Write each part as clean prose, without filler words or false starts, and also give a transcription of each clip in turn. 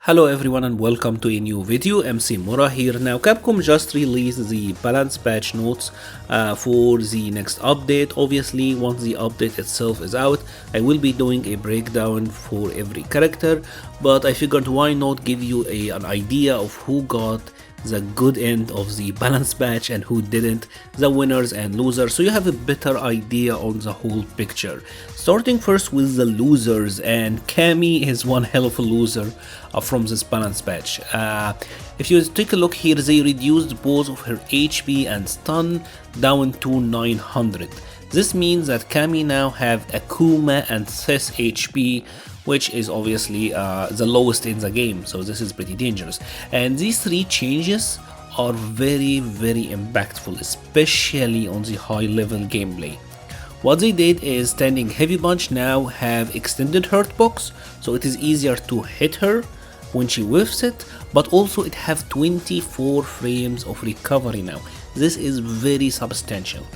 Hello everyone and welcome to a new video. MC Mura here. Now Capcom just released the balance patch notes for the next update. Obviously once the update itself is out, I will be doing a breakdown for every character, but I figured why not give you an idea of who got the good end of the balance patch and who didn't, the winners and losers, so you have a better idea on the whole picture. Starting first with the losers, and Cammy is one hell of a loser from this balance patch. If you take a look here, they reduced both of her HP and stun down to 900. This means that Cammy now have Akuma and Sis HP, which is obviously the lowest in the game, so this is pretty dangerous. And these three changes are very impactful, especially on the high level gameplay. What they did is standing heavy punch now have extended hurt box, so it is easier to hit her when she whiffs it, but also it have 24 frames of recovery now. This is very substantial.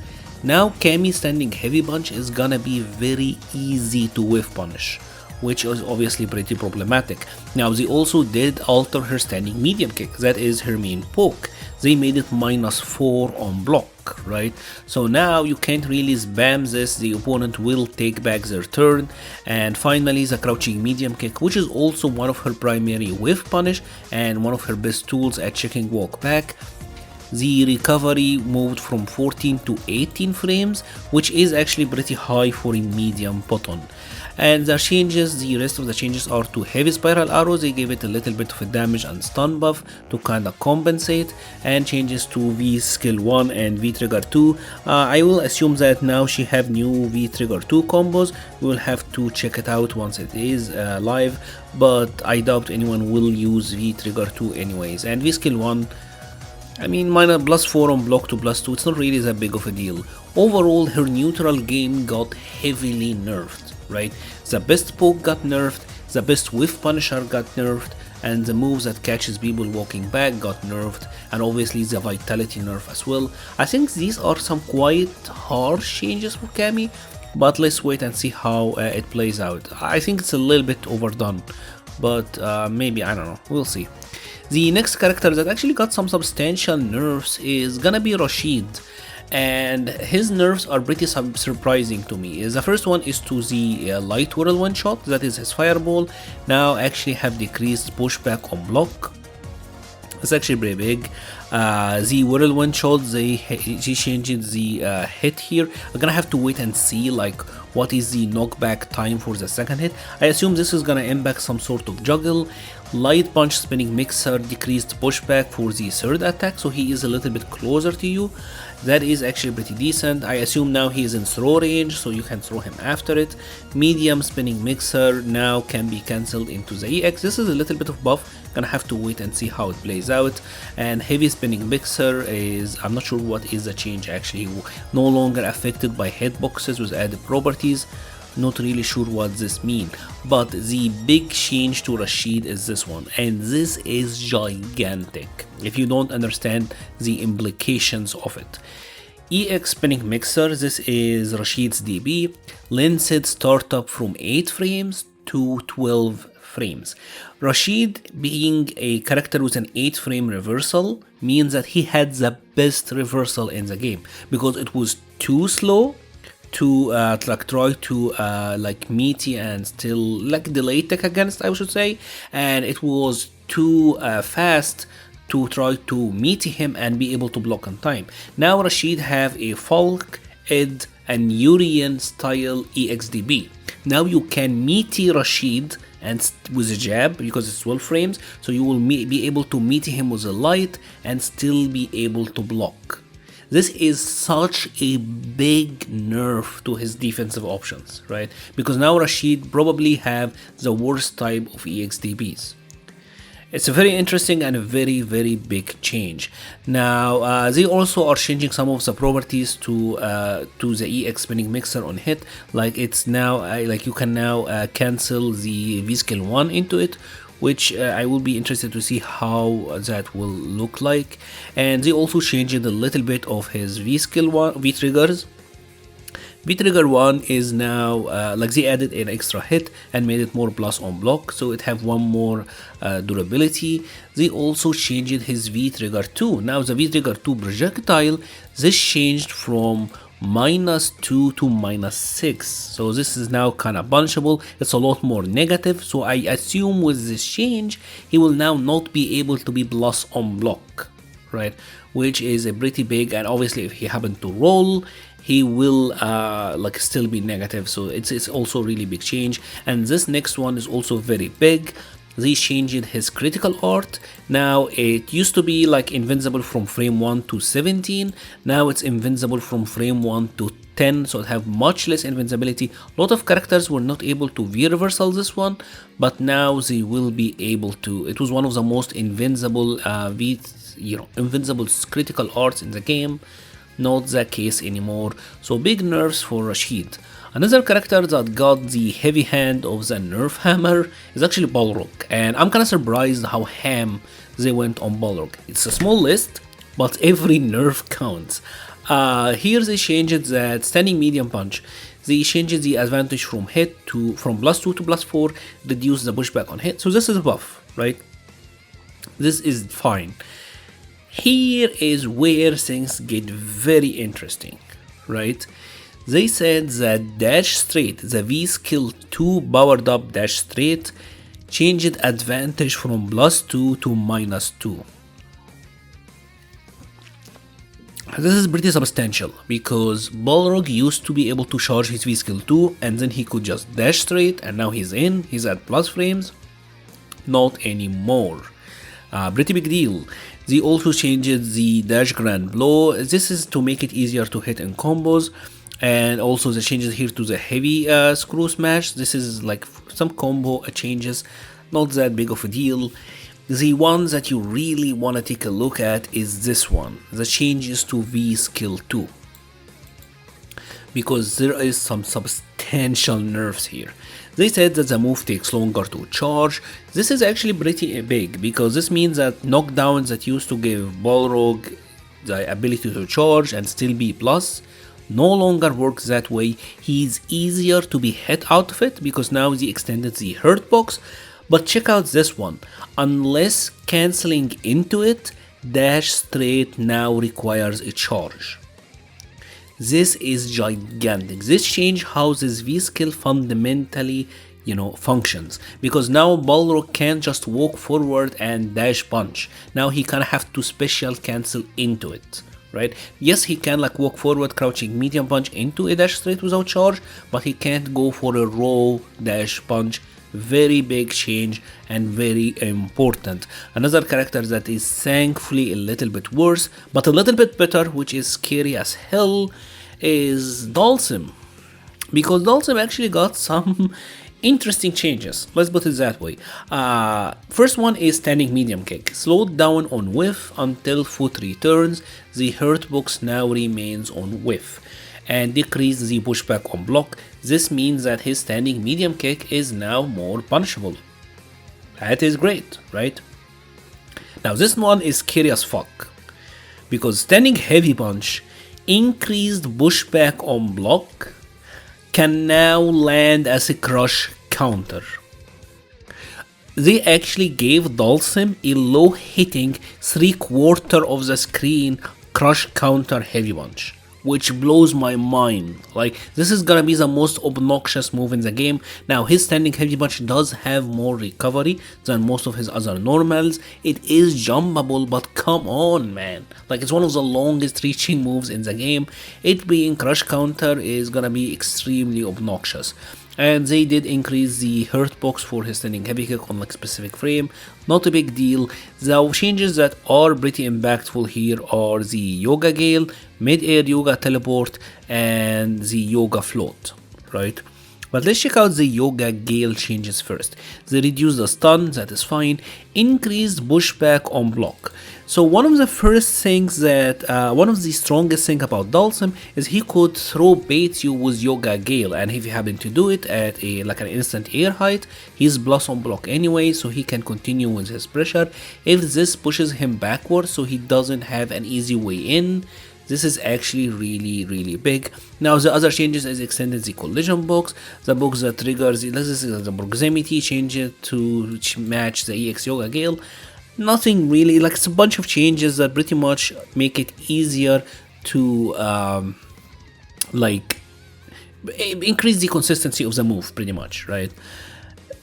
Now Cammy standing heavy punch is gonna be very easy to whiff punish, which is obviously pretty problematic. Now they also did alter her standing medium kick, that is her main poke. They made it -4 on block, right? So now you can't really spam this, the opponent will take back their turn. And finally the crouching medium kick, which is also one of her primary whiff punish and one of her best tools at checking walk back. The recovery moved from 14 to 18 frames, which is actually pretty high for a medium button. And the rest of the changes are to heavy spiral arrows. They gave it a little bit of a damage and stun buff to kinda compensate, and changes to V skill 1 and V trigger 2. I will assume that now she have new V trigger 2 combos. We will have to check it out once it is live, but I doubt anyone will use V trigger 2 anyways. And V skill 1, I mean, -4 on block to +2, it's not really that big of a deal. Overall, her neutral game got heavily nerfed, right? The best poke got nerfed, the best whiff punisher got nerfed, and the moves that catches people walking back got nerfed, and obviously the vitality nerf as well. I think these are some quite harsh changes for Cammy, but let's wait and see how it plays out. I think it's a little bit overdone, but maybe, I don't know, we'll see. The next character that actually got some substantial nerfs is gonna be Rashid, and his nerfs are pretty surprising to me. The first one is to the light whirlwind shot, that is his fireball, now actually have decreased pushback on block. It's actually pretty big. The whirlwind shot, they changed the hit here. I'm gonna have to wait and see like what is the knockback time for the second hit. I assume this is gonna impact some sort of juggle. Light punch spinning mixer decreased pushback for the third attack, so he is a little bit closer to you. That is actually pretty decent. I assume now he is in throw range, so you can throw him after it. Medium spinning mixer now can be cancelled into the EX. This is a little bit of buff, gonna have to wait and see how it plays out. And heavy spinning mixer is, I'm not sure what is the change actually, no longer affected by hitboxes with added properties. Not really sure what this means, but the big change to Rashid is this one, and this is gigantic if you don't understand the implications of it. EX spinning mixer, this is Rashid's DB, lensed startup from 8 frames to 12 frames. Rashid, being a character with an 8 frame reversal, means that he had the best reversal in the game, because it was too slow to try to meaty and still like delay tech against, I should say, and it was too fast to try to meaty him and be able to block on time. Now Rashid have a Falk, Ed, and Urian style EXDB. Now you can meaty Rashid and with a jab, because it's 12 frames, so you will be able to meaty him with a light and still be able to block. This is such a big nerf to his defensive options, right? Because now Rashid probably have the worst type of EXDBs. It's a very interesting and a very big change. Now they also are changing some of the properties to the EX spinning mixer on hit. Like it's now like you can now cancel the V skill 1 into it, which I will be interested to see how that will look like. And they also changed a little bit of his V skill 1 V triggers. V-Trigger 1 is now, like they added an extra hit and made it more plus on block, so it have one more durability. They also changed his V-Trigger 2. Now the V-Trigger 2 projectile, this changed from -2 to -6, so this is now kind of punchable. It's a lot more negative, so I assume with this change he will now not be able to be plus on block, right, which is a pretty big, and obviously if he happened to roll he will like still be negative, so it's also really big change. And this next one is also very big. They changed his critical art. Now it used to be like invincible from frame 1 to 17. Now it's invincible from frame 1 to 10, so it have much less invincibility. A lot of characters were not able to V-reversal this one, but now they will be able to. It was one of the most invincible invincible critical arts in the game. Not the case anymore, so big nerfs for Rashid. Another character that got the heavy hand of the nerf hammer is actually Balrog, and I'm kinda surprised how ham they went on Balrog. It's a small list, but every nerf counts. Here they changed that standing medium punch. They changed the advantage from hit to from +2 to +4, reduce the pushback on hit. So this is a buff, right? This is fine. Here is where things get very interesting, right? They said that dash straight, the V skill 2 powered up dash straight, changed advantage from +2 to -2. This is pretty substantial because Balrog used to be able to charge his V skill 2 and then he could just dash straight, and now he's at plus frames. Not anymore. Pretty big deal. They also changed the dash grand blow. This is to make it easier to hit in combos, and also the changes here to the heavy screw smash. This is like some combo changes, not that big of a deal. The one that you really want to take a look at is this one, the changes to V skill 2, because there is some substantial nerfs here. They said that the move takes longer to charge. This is actually pretty big because this means that knockdowns that used to give Balrog the ability to charge and still be plus no longer works that way. He's easier to be hit out of it because now they extended the hurt box. But check out this one. Unless canceling into it, dash straight now requires a charge. This is gigantic. This change how this V skill fundamentally, functions, because now Balrog can't just walk forward and dash punch. Now he kind of have to special cancel into it, right? Yes, he can like walk forward, crouching medium punch into a dash straight without charge, but he can't go for a raw dash punch. Very big change and very important. Another character that is thankfully a little bit worse but a little bit better, which is scary as hell, is Dhalsim, because Dhalsim actually got some interesting changes, let's put it that way. First one is standing medium kick, slowed down on whiff until foot returns. The hurt box now remains on whiff and decrease the pushback on block. This means that his standing medium kick is now more punishable. That is great, right? Now this one is scary as fuck, because standing heavy punch, increased pushback on block, can now land as a crush counter. They actually gave Dhalsim a low hitting 3/4 of the screen crush counter heavy punch, which blows my mind. Like, this is gonna be the most obnoxious move in the game. Now his standing heavy punch does have more recovery than most of his other normals. It is jumpable, but come on, man. Like, it's one of the longest reaching moves in the game. It being crush counter is gonna be extremely obnoxious. And they did increase the hurt box for his standing heavy kick on like specific frame. Not a big deal. The changes that are pretty impactful here are the Yoga Gale, mid-air Yoga Teleport, and the Yoga Float, right? But let's check out the Yoga Gale changes first. They reduced the stun, that is fine. Increased pushback on block. So one of the first things that, one of the strongest thing about Dhalsim is he could throw bait you with Yoga Gale, and if you happen to do it at like an instant air height, he's plus on block anyway, so he can continue with his pressure. If this pushes him backwards, so he doesn't have an easy way in, This is actually really big. Now the other changes is extended the collision box, the box that triggers the proximity, change it to match the EX Yoga Gale. Nothing really, like it's a bunch of changes that pretty much make it easier to like increase the consistency of the move pretty much, right?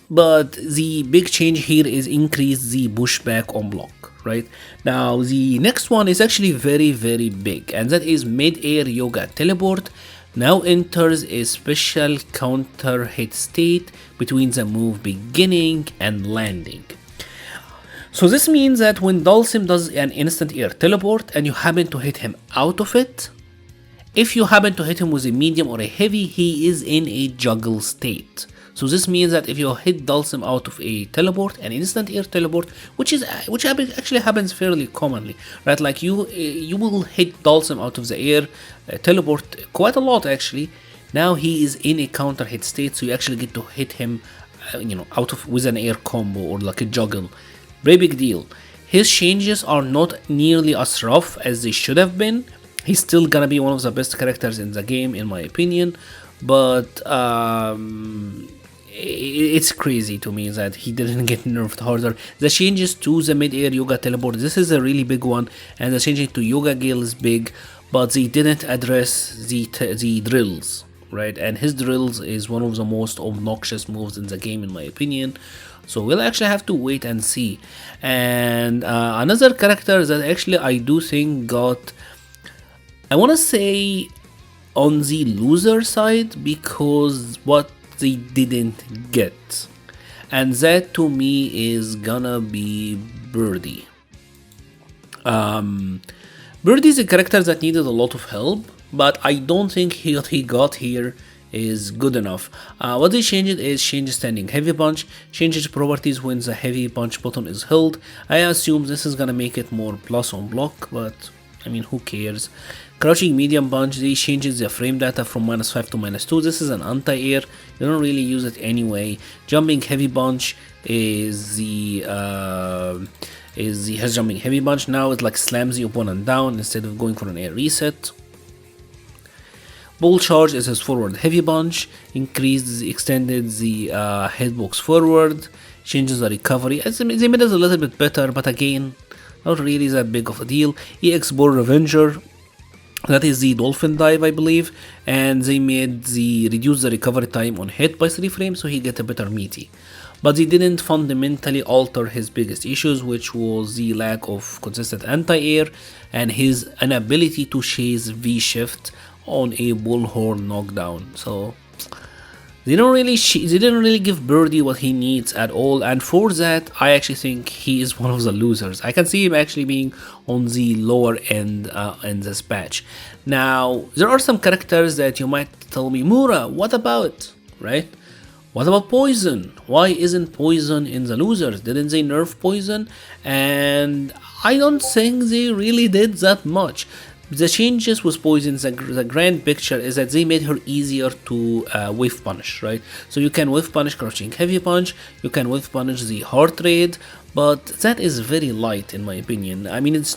But the big change here is increase the pushback on block, right? Now the next one is actually very big, and that is mid-air yoga teleport now enters a special counter hit state between the move beginning and landing. So this means that when Dhalsim does an instant air teleport and you happen to hit him out of it, if you happen to hit him with a medium or a heavy, he is in a juggle state. So this means that if you hit Dhalsim out of a teleport, an instant air teleport, which actually happens fairly commonly, right? Like you will hit Dhalsim out of the air teleport quite a lot actually. Now he is in a counter hit state, so you actually get to hit him, out of with an air combo or like a juggle. Very big deal. His changes are not nearly as rough as they should have been. He's still gonna be one of the best characters in the game, in my opinion, but it's crazy to me that he didn't get nerfed harder. The changes to the mid-air yoga teleport, this is a really big one, and the change to yoga gale is big, but they didn't address the drills, right? And his drills is one of the most obnoxious moves in the game, in my opinion. So we'll actually have to wait and see. And another character that actually I do think got, I want to say, on the loser side, because what they didn't get, and that to me is gonna be Birdie. Birdie is a character that needed a lot of help, but I don't think what he got here is good enough. What they changed is change standing heavy punch, changes properties when the heavy punch button is held. I assume this is gonna make it more plus on block, but I mean, who cares? Crouching medium punch, they changes the frame data from -5 to -2. This is an anti-air, you don't really use it anyway. Jumping heavy punch is has jumping heavy punch. Now it like slams the opponent down instead of going for an air reset. Bull charge is his forward heavy punch, extended the hitbox forward, changes the recovery. They made it a little bit better, but again, not really that big of a deal. EX Bull Revenger, that is the dolphin dive, I believe, and they reduce the recovery time on hit by 3 frames, so he get a better meaty. But they didn't fundamentally alter his biggest issues, which was the lack of consistent anti-air and his inability to chase V-shift on a bullhorn knockdown. So they didn't really give Birdie what he needs at all, and for that I actually think he is one of the losers. I can see him actually being on the lower end in this patch. Now there are some characters that you might tell me, Mura, what about, right? What about Poison? Why isn't Poison in the losers? Didn't they nerf Poison? And I don't think they really did that much. The changes with Poison, the grand picture is that they made her easier to whiff punish, right? So you can whiff punish crouching heavy punch, you can whiff punish the heart rate, but that is very light in my opinion. I mean, it's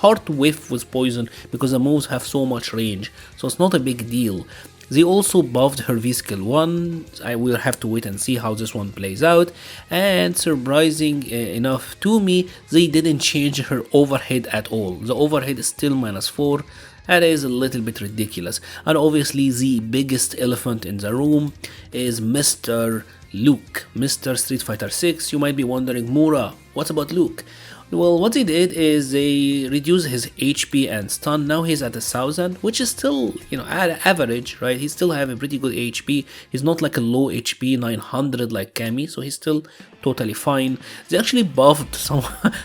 hard to whiff with Poison because the moves have so much range, so it's not a big deal. They also buffed her V-Skill 1, I will have to wait and see how this one plays out, and surprising enough to me, they didn't change her overhead at all. The overhead is still -4, that is a little bit ridiculous. And obviously the biggest elephant in the room is Mr. Luke, Mr. Street Fighter 6. You might be wondering, Mura, what about Luke? Well, what they did is they reduced his HP and stun. Now he's at 1000, which is still, at average, right? He still have a pretty good HP. He's not like a low HP 900 like Cammy, so he's still totally fine. They actually buffed some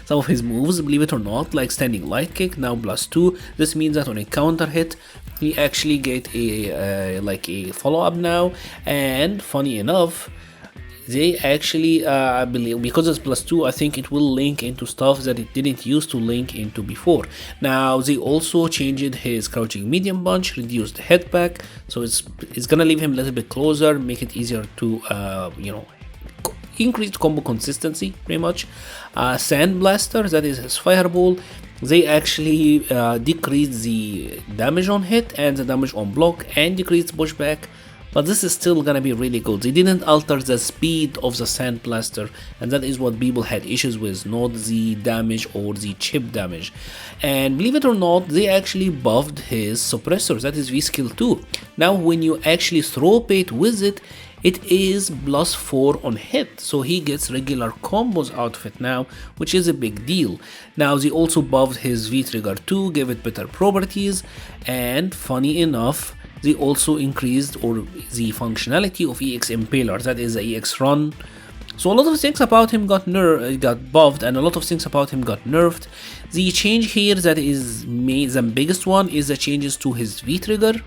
of his moves, believe it or not, like standing light kick, now +2. This means that on a counter hit, he actually get a follow-up now, and funny enough, they actually, I believe, because it's +2, I think it will link into stuff that it didn't used to link into before. Now, they also changed his crouching medium punch, reduced the head back, so it's gonna leave him a little bit closer, make it easier to, increase combo consistency, pretty much. Sand Blaster, that is his fireball, they actually decrease the damage on hit and the damage on block and decrease pushback, but this is still gonna be really good. They didn't alter the speed of the Sand Blaster, and that is what people had issues with, not the damage or the chip damage. And believe it or not, they actually buffed his suppressors, that is V skill 2. Now when you actually throw bait with it, it is +4 on hit, so he gets regular combos out of it now, which is a big deal. Now they also buffed his V trigger 2, gave it better properties, and funny enough, they also increased the functionality of EX Impaler, that is the EX run. So a lot of things about him got buffed, and a lot of things about him got nerfed. The change here that is the biggest one is the changes to his V trigger.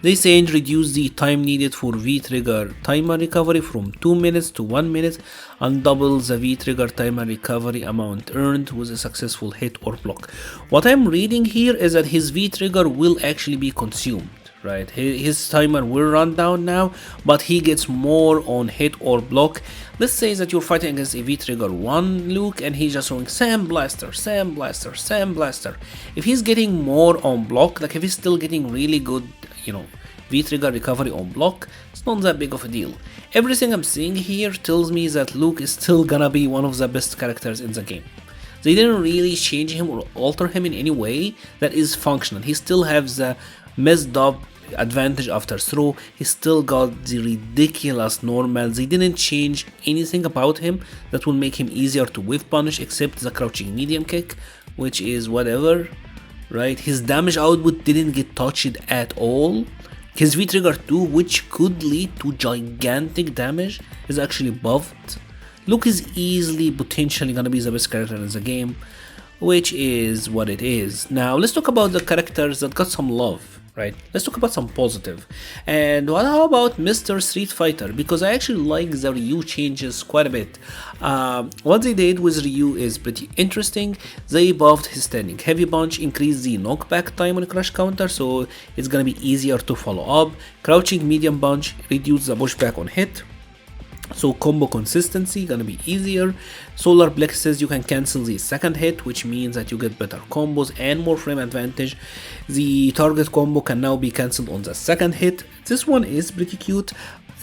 They say reduce the time needed for V-trigger timer recovery from 2 minutes to 1 minute and double the V-trigger timer recovery amount earned with a successful hit or block. What I'm reading here is that his V-trigger will actually be consumed, right? His timer will run down now, but he gets more on hit or block. Let's say that you're fighting against a V-trigger 1 Luke and he's just throwing Sand Blaster, Sand Blaster, Sand Blaster. If he's getting more on block, like if he's still getting really good, V-trigger recovery on block, it's not that big of a deal. Everything I'm seeing here tells me that Luke is still gonna be one of the best characters in the game. They didn't really change him or alter him in any way that is functional. He still has the messed up advantage after throw, he still got the ridiculous normals. They didn't change anything about him that will make him easier to whiff punish except the crouching medium kick, which is whatever. Right, his damage output didn't get touched at all. His V-trigger 2, which could lead to gigantic damage, is actually buffed. Luke is easily potentially gonna be the best character in the game, which is what it is. Now let's talk about the characters that got some love. Right, let's talk about some positive. And how about Mr. Street Fighter? Because I actually like the Ryu changes quite a bit. What they did with Ryu is pretty interesting. They buffed his standing heavy punch, increased the knockback time on crush counter, so it's gonna be easier to follow up. Crouching medium punch, reduce the pushback on hit, so combo consistency gonna be easier. Solar plexus, you can cancel the second hit, which means that you get better combos and more frame advantage. The target combo can now be cancelled on the second hit. This one is pretty cute.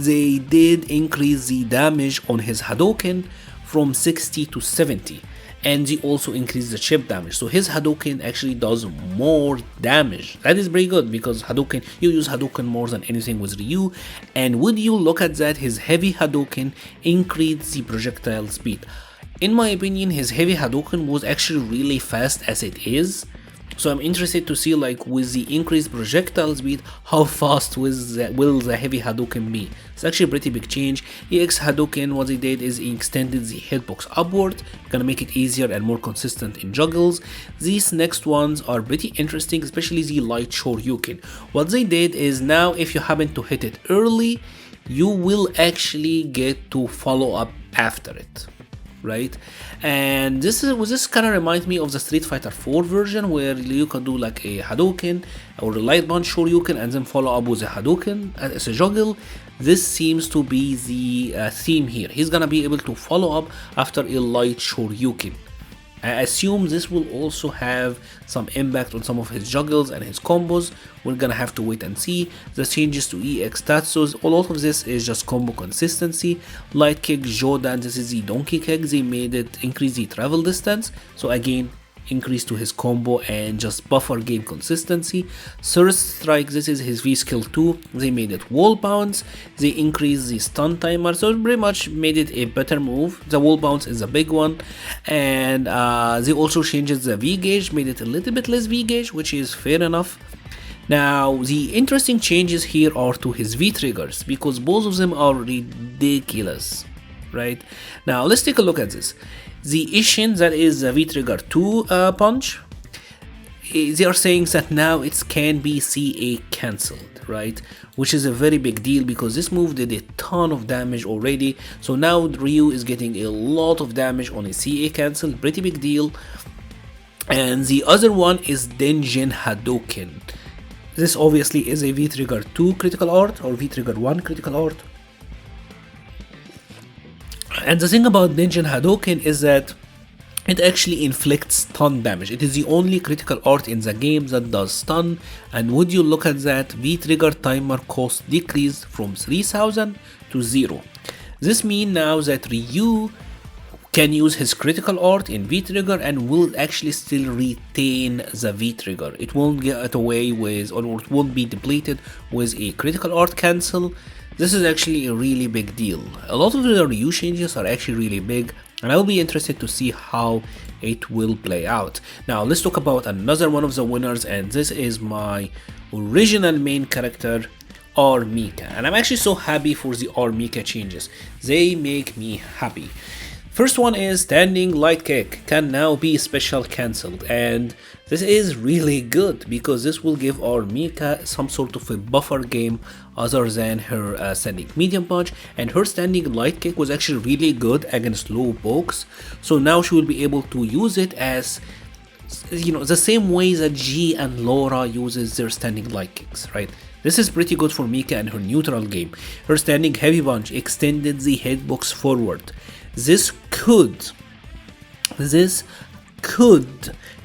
They did increase the damage on his Hadouken from 60 to 70. And they also increase the chip damage, so his Hadouken actually does more damage. That is very good because Hadouken, you use Hadouken more than anything with Ryu. And would you look at that, his heavy Hadouken increased the projectile speed. In my opinion, his heavy Hadouken was actually really fast as it is. So I'm interested to see, like, with the increased projectile speed, how fast will the heavy Hadouken be. It's actually a pretty big change. EX Hadouken, what they did is he extended the hitbox upward, gonna make it easier and more consistent in juggles. These next ones are pretty interesting, especially the light Shoryuken. What they did is now if you happen to hit it early, you will actually get to follow up after it. Right, and this kind of reminds me of the Street Fighter 4 version where you can do like a Hadouken or a light punch Shoryuken and then follow up with a Hadouken as a juggle. This seems to be the theme here. He's gonna be able to follow up after a light Shoryuken. I assume this will also have some impact on some of his juggles and his combos. We're gonna have to wait and see. The changes to EX Tatsus, a lot of this is just combo consistency. Light kick, Jodan, this is the donkey kick. They made it increase the travel distance, so again increase to his combo and just buffer game consistency. Surge strike, this is his V skill 2. They made it wall bounce. They increased the stun timer, so it pretty much made it a better move. The wall bounce is a big one, and they also changed the V gauge, made it a little bit less V gauge, which is fair enough. Now the interesting changes here are to his V triggers because both of them are ridiculous. Right, now let's take a look at this. The Ishin, that is the V-Trigger 2 punch, they are saying that now it can be CA cancelled, right? Which is a very big deal because this move did a ton of damage already. So now Ryu is getting a lot of damage on a CA cancel, pretty big deal. And the other one is Denjin Hadouken. This obviously is a V-Trigger 2 critical art or V-Trigger 1 critical art. And the thing about Denjin Hadouken is that it actually inflicts stun damage. It is the only critical art in the game that does stun, and would you look at that, V-trigger timer cost decreased from 3000 to 0. This means now that Ryu can use his critical art in V-trigger and will actually still retain the V-trigger. It won't get away with, or it won't be depleted with a critical art cancel. This is actually a really big deal. A lot of the Ryu changes are actually really big, and I will be interested to see how it will play out. Now let's talk about another one of the winners, and this is my original main character, Mika. And I'm actually so happy for the Mika changes. They make me happy. First one is standing light kick can now be special cancelled, and this is really good because this will give our Mika some sort of a buffer game other than her standing medium punch, and her standing light kick was actually really good against low pokes, so now she will be able to use it as, you know, the same way that G and Laura uses their standing light kicks, right? This is pretty good for Mika and her neutral game. Her standing heavy punch extended the hitbox forward. This could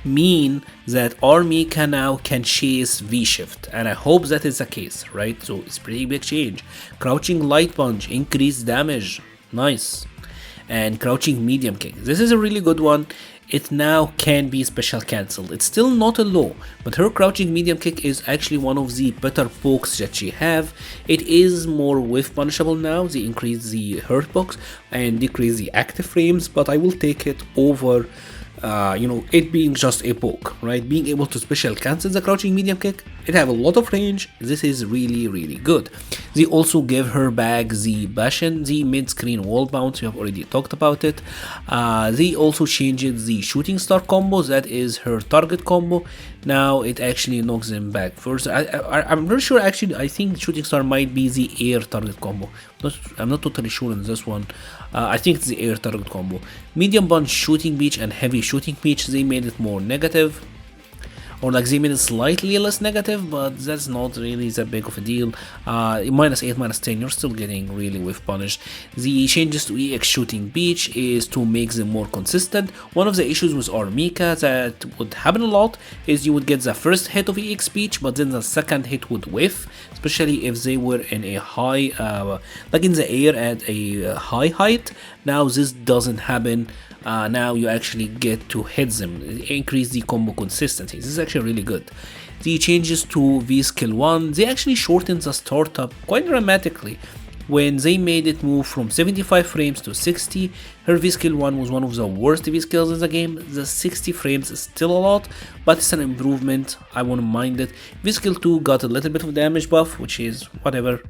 mean that our Mika now can chase V-shift, and I hope that is the case, right? So it's pretty big change. Crouching light punch, increased damage, nice. And crouching medium kick, this is a really good one. It now can be special cancelled. It's still not a low, but her crouching medium kick is actually one of the better pokes that she have. It is more whiff punishable now. They increase the hurt box and decrease the active frames, but I will take it over it being just a poke, right? Being able to special cancel the crouching medium kick, it have a lot of range. This is really, really good. They also give her back the Bashin, the mid-screen wall bounce. We have already talked about it. They also changed the shooting star combo, that is her target combo. Now it actually knocks them back first. I'm not sure actually. I think shooting star might be the air target combo. I'm not totally sure on this one. I think it's the air target combo. Medium punch shooting beach and heavy shooting beach, they made it more negative, or like they made it slightly less negative, but that's not really that big of a deal. -8, -10, you're still getting really whiff punished. The changes to EX shooting beach is to make them more consistent. One of the issues with our Mika that would happen a lot is you would get the first hit of EX beach, but then the second hit would whiff, especially if they were in a high, like in the air at a high height. Now this doesn't happen. Now you actually get to hit them, increase the combo consistency. This is actually really good. The changes to V skill 1, they actually shortened the startup quite dramatically. When they made it move from 75 frames to 60, her V skill 1 was one of the worst V skills in the game. The 60 frames is still a lot, but it's an improvement. I won't mind it. V skill 2 got a little bit of damage buff, which is whatever.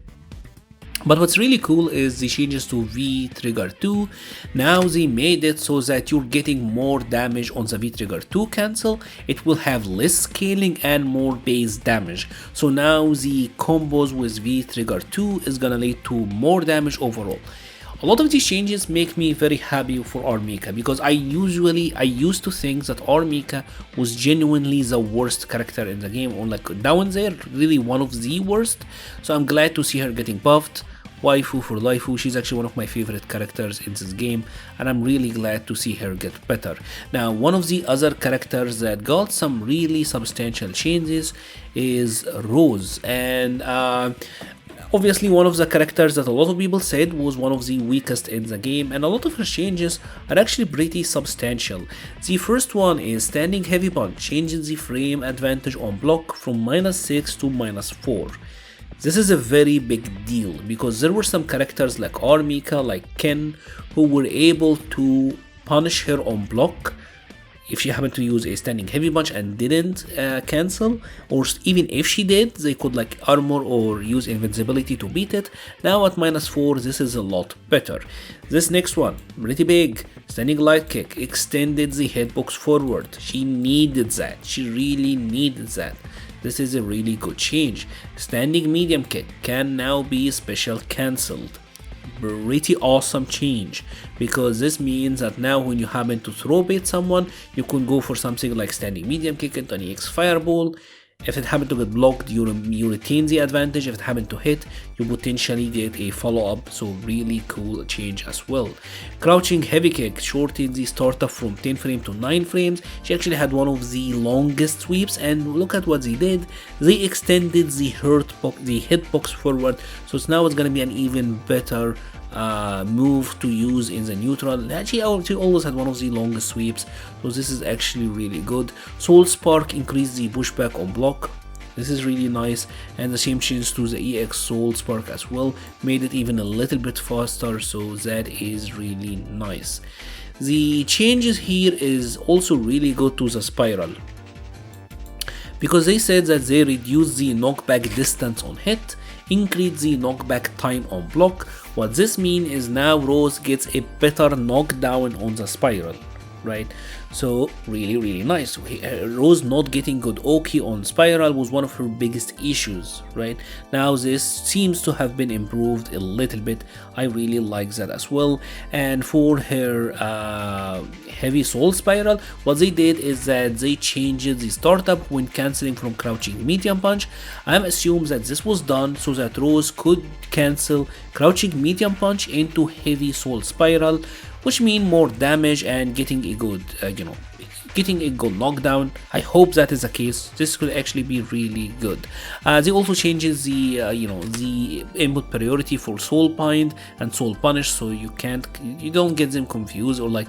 But what's really cool is the changes to V trigger 2. Now they made it so that you're getting more damage on the V trigger 2 cancel. It will have less scaling and more base damage. So now the combos with V trigger 2 is gonna lead to more damage overall. A lot of these changes make me very happy for our Mika, because I used to think that our Mika was genuinely the worst character in the game, or like down there, really one of the worst. So I'm glad to see her getting buffed. Waifu for Laifu, she's actually one of my favorite characters in this game, and I'm really glad to see her get better. Now, one of the other characters that got some really substantial changes is Rose, and obviously one of the characters that a lot of people said was one of the weakest in the game, and a lot of her changes are actually pretty substantial. The first one is standing heavy punch, changing the frame advantage on block from -6 to -4. This is a very big deal because there were some characters like our Mika, like Ken, who were able to punish her on block if she happened to use a standing heavy punch and didn't cancel, or even if she did, they could like armor or use invincibility to beat it. Now at -4, this is a lot better. This next one, pretty big, standing light kick, extended the hitbox forward. She needed that, she really needed that. This is a really good change. Standing medium kick can now be special cancelled. Pretty awesome change, because this means that now when you happen to throw bait someone, you can go for something like standing medium kick into an EX fireball. If it happened to get blocked, you retain the advantage. If it happened to hit, you potentially get a follow-up. So really cool change as well. Crouching heavy kick shortened the startup from 10 frames to 9 frames. She actually had one of the longest sweeps, and look at what they did. They extended the hitbox forward, so now it's gonna be an even better move to use in the neutral. She always had one of the longest sweeps, so this is actually really good. Soul Spark increased the pushback on block. This is really nice, and the same change to the EX Soul Spark as well, made it even a little bit faster, so that is really nice. The changes here is also really good to the Spiral, because they said that they reduce the knockback distance on hit, increase the knockback time on block. What this means is now Rose gets a better knockdown on the Spiral, right? So really nice. Rose not getting good Oki on Spiral was one of her biggest issues, right? Now this seems to have been improved a little bit. I really like that as well. And for her heavy Soul Spiral, what they did is that they changed the startup when canceling from crouching medium punch. I'm assuming that this was done so that Rose could cancel crouching medium punch into heavy Soul Spiral, which mean more damage and getting a good getting a good knockdown. I hope that is the case. This could actually be really good. They also changes the the input priority for Soul Bind and Soul Punish, so you don't get them confused, or like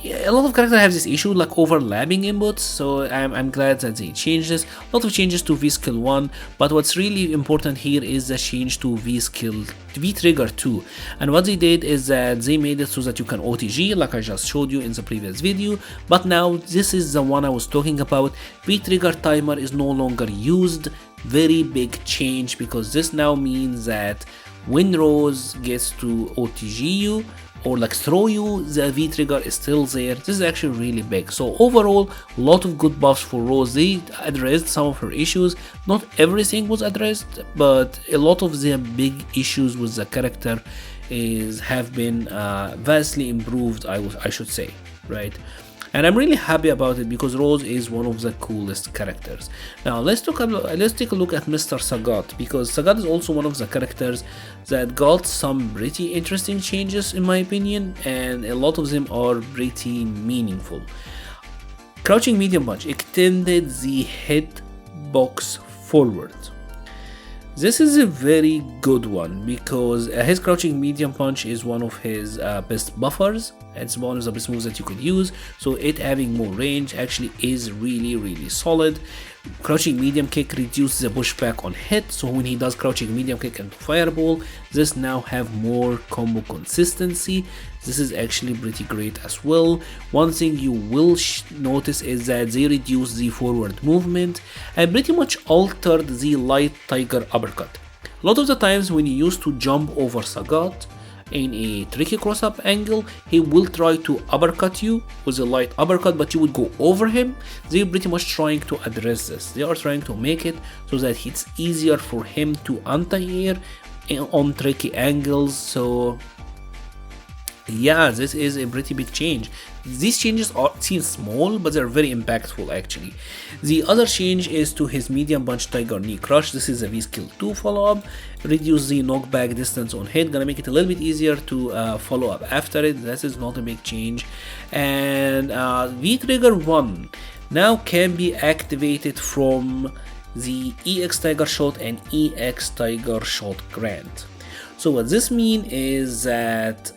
a lot of characters have this issue like overlapping inputs, so I'm glad that they changed this. A lot of changes to V-Skill 1, but what's really important here is the change to V-Trigger 2. And what they did is that they made it so that you can OTG, like I just showed you in the previous video, but now this is the one I was talking about. V-Trigger timer is no longer used. Very big change, because this now means that when Rose gets to OTG you, or like throw you, the V trigger is still there. This is actually really big. So overall, a lot of good buffs for Rose. They addressed some of her issues. Not everything was addressed, but a lot of the big issues with the character have been vastly improved, I should say, right? And I'm really happy about it, because Rose is one of the coolest characters. Now let's take a look at Mr. Sagat, because Sagat is also one of the characters that got some pretty interesting changes in my opinion, and a lot of them are pretty meaningful. Crouching medium punch extended the hit box forward. This is a very good one, because his crouching medium punch is one of his best buffers. It's one of the best moves that you could use, so it having more range actually is really solid. Crouching medium kick reduces the pushback on hit, so when he does crouching medium kick and fireball, this now have more combo consistency. This is actually pretty great as well. One thing you will notice is that they reduce the forward movement and pretty much altered the light tiger uppercut. A lot of the times when you used to jump over Sagat in a tricky cross-up angle, he will try to uppercut you with a light uppercut, but you would go over him. They're pretty much trying to address this. They are trying to make it so that it's easier for him to anti-air on tricky angles. So yeah, this is a pretty big change. These changes seem small, but they're very impactful actually. The other change is to his medium punch tiger knee crush. This is a V-Skill 2 follow-up. Reduce the knockback distance on hit, gonna make it a little bit easier to follow up after it. That is not a big change. And V-Trigger 1 now can be activated from the EX Tiger Shot and EX Tiger Shot Grant. So what this means is that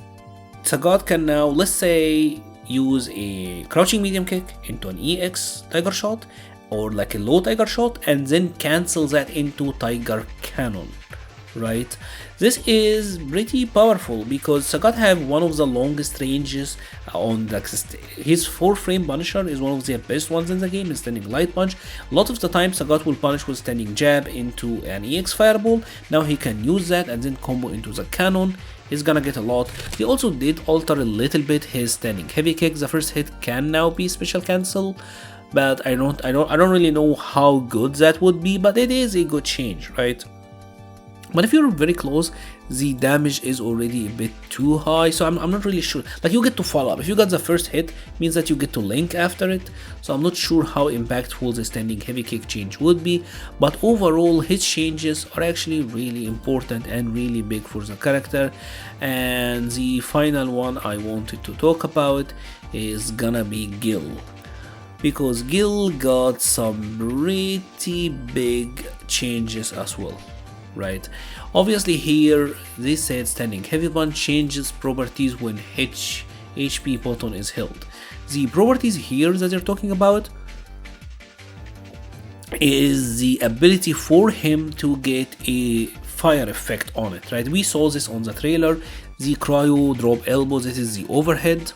Sagat can now, let's say, use a crouching medium kick into an EX Tiger Shot, or like a low Tiger Shot, and then cancel that into Tiger Cannon, right? This is pretty powerful, because Sagat have one of the longest ranges on the his 4-frame Punisher is one of the best ones in the game, is standing light punch. A lot of the time Sagat will punish with standing jab into an EX Fireball. Now he can use that and then combo into the cannon. He's gonna get a lot. They also did alter a little bit his standing heavy kick. The first hit can now be special cancel, but I don't really know how good that would be, but it is a good change, right? But if you're very close, the damage is already a bit too high, so I'm not really sure. Like, you get to follow up. If you got the first hit, means that you get to link after it, so I'm not sure how impactful the standing heavy kick change would be, but overall his changes are actually really important and really big for the character. And the final one I wanted to talk about is gonna be Gill, because Gill got some pretty big changes as well. Right, obviously here they said standing heavy punch changes properties when HP button is held. The properties here that they're talking about is the ability for him to get a fire effect on it. Right, we saw this on the trailer, the cryo drop elbow, this is the overhead.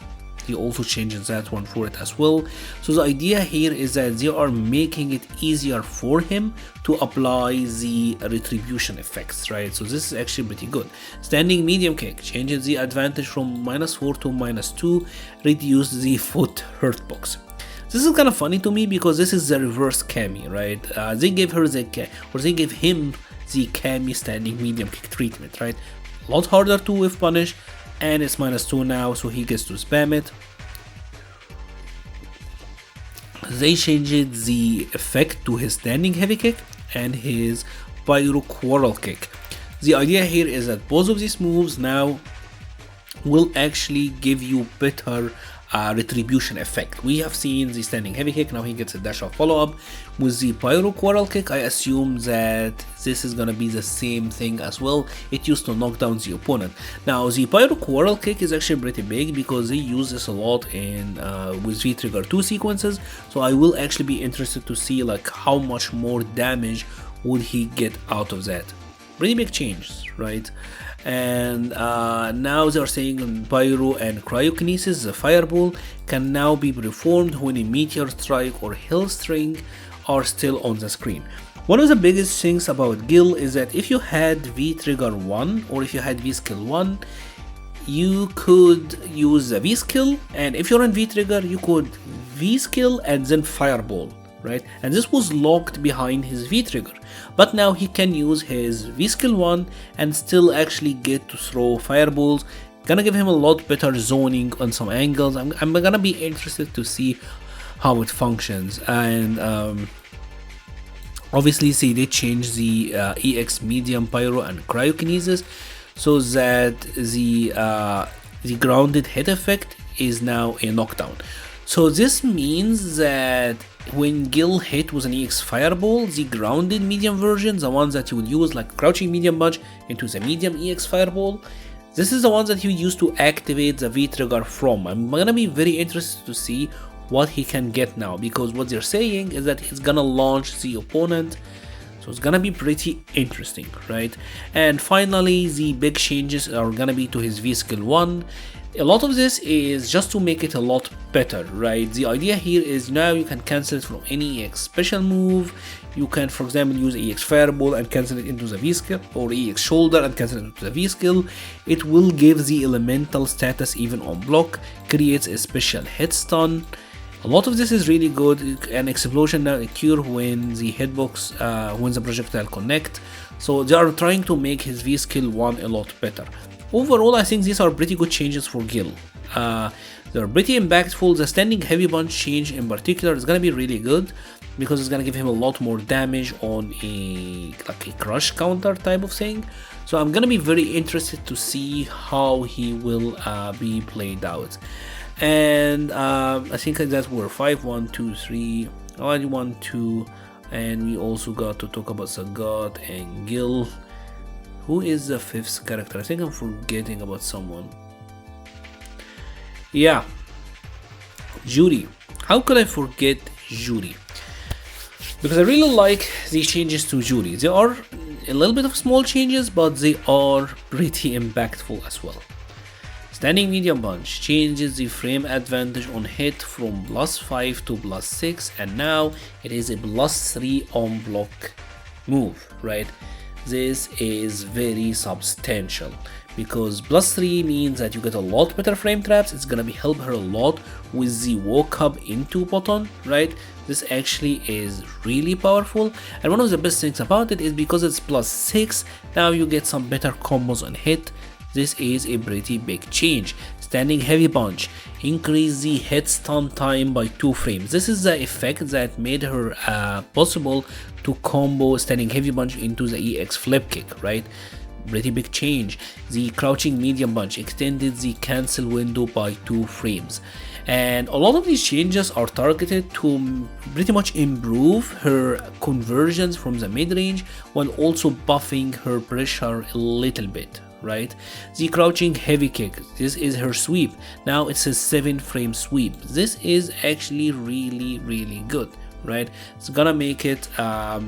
He also changes that one for it as well. So the idea here is that they are making it easier for him to apply the retribution effects, right? So this is actually pretty good. Standing medium kick changes the advantage from -4 to -2, reduce the foot hurt box. This is kind of funny to me because this is the reverse Cammy, right? They gave him the Cammy standing medium kick treatment, right? A lot harder to whiff punish, and it's -2 now, so he gets to spam it. They changed the effect to his standing heavy kick and his pyro quarrel kick. The idea here is that both of these moves now will actually give you better retribution effect. We have seen the standing heavy kick, now he gets a dash of follow-up. With the pyro quarrel kick, I assume that this is gonna be the same thing as well. It used to knock down the opponent. Now the pyro quarrel kick is actually pretty big because they use this a lot in with V-Trigger 2 sequences, so I will actually be interested to see like how much more damage would he get out of that. Pretty big changes, right? And now they are saying pyro and cryokinesis, the fireball can now be performed when a meteor strike or hell string are still on the screen. One of the biggest things about Gill is that if you had V-Trigger 1 or if you had V-Skill 1, you could use the V-Skill, and if you're on V-Trigger, you could V-Skill and then fireball. Right? And this was locked behind his V-Trigger, but now he can use his V-Skill 1 and still actually get to throw fireballs. Gonna give him a lot better zoning on some angles. I'm gonna be interested to see how it functions. And obviously see they changed the EX medium pyro and cryokinesis so that the grounded hit effect is now a knockdown. So this means that when Gill hit with an EX Fireball, the grounded medium version, the ones that you would use like crouching medium punch into the medium EX Fireball, this is the ones that you use to activate the V-Trigger from. I'm gonna be very interested to see what he can get now, because what they're saying is that he's gonna launch the opponent, so it's gonna be pretty interesting, right? And finally, the big changes are gonna be to his V-Skill 1. A lot of this is just to make it a lot better, right? The idea here is now you can cancel it from any EX special move. You can, for example, use EX Fireball and cancel it into the V-Skill, or EX Shoulder and cancel it into the V-Skill. It will give the elemental status even on block, creates a special hit stun. A lot of this is really good. An explosion now occur when the hitbox, when the projectile connect. So they are trying to make his V-Skill 1 a lot better. Overall, I think these are pretty good changes for Gill. They're pretty impactful. The standing heavy punch change in particular is gonna be really good because it's gonna give him a lot more damage on a crush counter type of thing. So I'm gonna be very interested to see how he will be played out. And I think that were 5, 1, 2, 3, 1, 2, and we also got to talk about Sagat and Gill. Who is the 5th character? I think I'm forgetting about someone. Yeah, Juri. How could I forget Juri? Because I really like these changes to Juri. They are a little bit of small changes, but they are pretty impactful as well. Standing medium punch changes the frame advantage on hit from +5 to +6, and now it is a +3 on block move, right? This is very substantial because +3 means that you get a lot better frame traps. It's gonna be help her a lot with the walk up into button, right? This actually is really powerful, and one of the best things about it is because it's +6, now you get some better combos on hit. This is a pretty big change. Standing heavy punch, increase the hit stun time by 2 frames. This is the effect that made her possible to combo standing heavy punch into the EX flip kick, right? Pretty big change. The crouching medium punch extended the cancel window by 2 frames. And a lot of these changes are targeted to pretty much improve her conversions from the mid range while also buffing her pressure a little bit, right? The crouching heavy kick, this is her sweep. Now it's a 7 frame sweep. This is actually really good, right? It's gonna make it a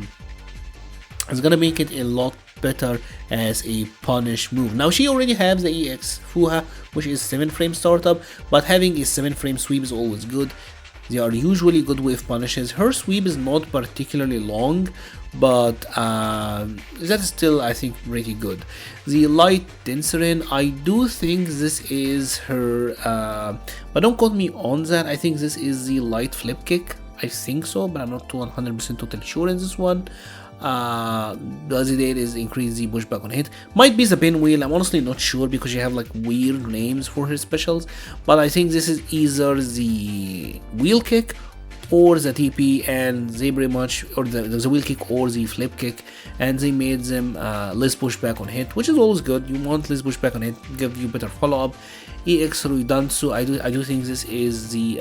lot better as a punish move. Now she already has the EX Fuha, which is 7 frame startup, but having a 7 frame sweep is always good. They are usually good wave punishes. Her sweep is not particularly long, but that is still, I think, pretty good. The light Dincerin, I do think this is her, but don't quote me on that. I think this is the light flip kick. I think so, but I'm not 100% totally sure in this one. The other date is increase the pushback on hit. Might be the pinwheel, I'm honestly not sure because you have like weird names for her specials, but I think this is either the wheel kick or the TP, and they pretty much, or the wheel kick or the flip kick, and they made them less pushback on hit, which is always good. You want less pushback on hit, give you better follow-up. EX Ruidansu, I do think this is the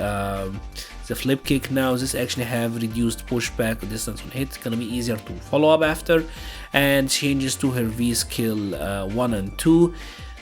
flip kick. Now this actually have reduced pushback distance on hit, it's gonna be easier to follow up after, and changes to her V skill 1 and 2.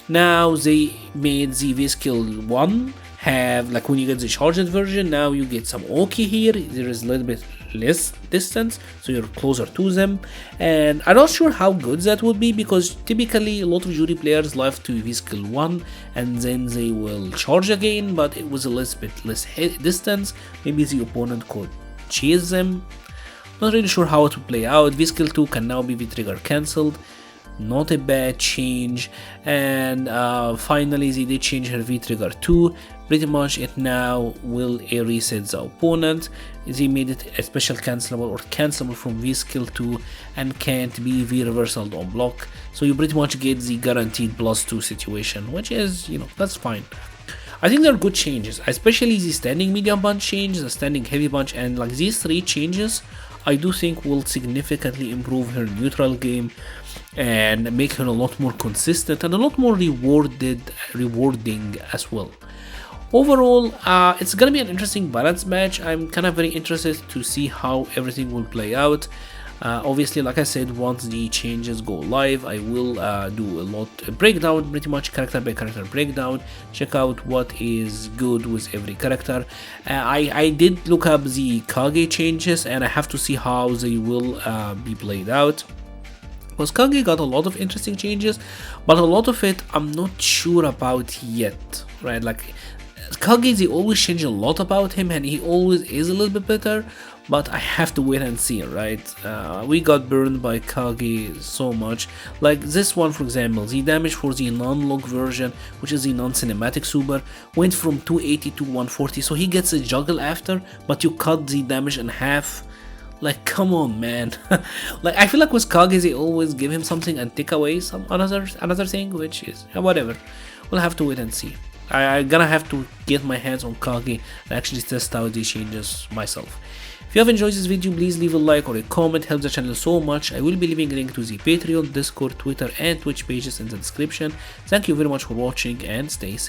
Now they made the V skill 1 have, like when you get the charged version, now you get some Oki here, there is a little bit less distance, so you're closer to them, and I'm not sure how good that would be because typically a lot of Juri players love to V skill 1 and then they will charge again, but it was a little bit less distance. Maybe the opponent could chase them. Not really sure how it would play out. V skill 2 can now be V trigger cancelled. Not a bad change. And finally they did change her V trigger 2. Pretty much it now will reset the opponent. They made it a special cancelable or cancelable from V skill 2 and can't be V reversal on block. So you pretty much get the guaranteed +2 situation, which is, you know, that's fine. I think they're good changes, especially the standing medium punch change, the standing heavy punch, and like these 3 changes I do think will significantly improve her neutral game and make her a lot more consistent and a lot more rewarding as well. Overall, it's gonna be an interesting balance match. I'm kind of very interested to see how everything will play out. Obviously, like I said, once the changes go live, I will do a lot breakdown, pretty much character by character breakdown, check out what is good with every character. I did look up the Kage changes and I have to see how they will be played out, because Kage got a lot of interesting changes, but a lot of it I'm not sure about yet, right? Like Kage, they always change a lot about him and he always is a little bit better, but I have to wait and see, right? We got burned by Kage so much. Like this one, for example, the damage for the non-log version, which is the non-cinematic super, went from 280 to 140, so he gets a juggle after, but you cut the damage in half. Like, come on, man. Like, I feel like with Kage, they always give him something and take away some another thing, which is whatever. We'll have to wait and see. I'm gonna have to get my hands on Kage and actually test out these changes myself. If you have enjoyed this video, please leave a like or a comment, helps the channel so much. I will be leaving a link to the Patreon, Discord, Twitter and Twitch pages in the description. Thank you very much for watching and stay safe.